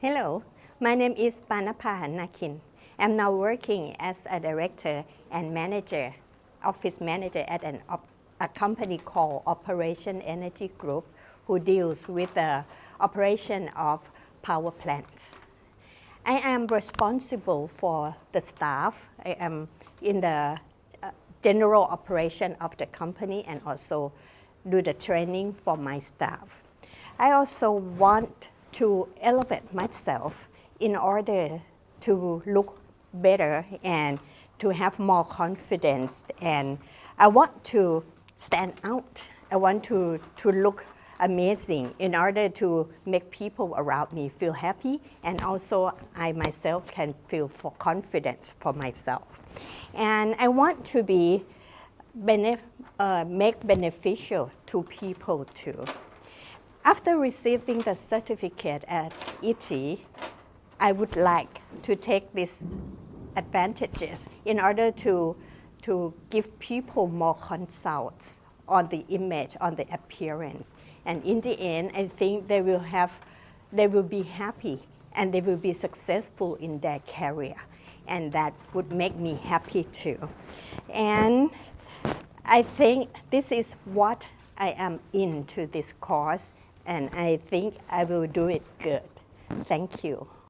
Hello, my name is Pannapa Hannarkin. I'm now working as a director and manager, office manager at a company called Operation Energy Group, who deals with the operation of power plants. I am responsible for the staff. I am in the general operation of the company and also do the training for my staff. I also want to elevate myself in order to look better and to have more confidence, and I want to stand out. I want to look amazing in order to make people around me feel happy, and also I myself can feel confidence for myself. And I want to be make beneficial to people too. After receiving the certificate at IITTI, I would like to take these advantages in order to give people more consults on the image, on the appearance. And in the end, I think they will be happy and they will be successful in their career. And that would make me happy too. And I think this is what I am into this course, and I think I will do it good. Thank you.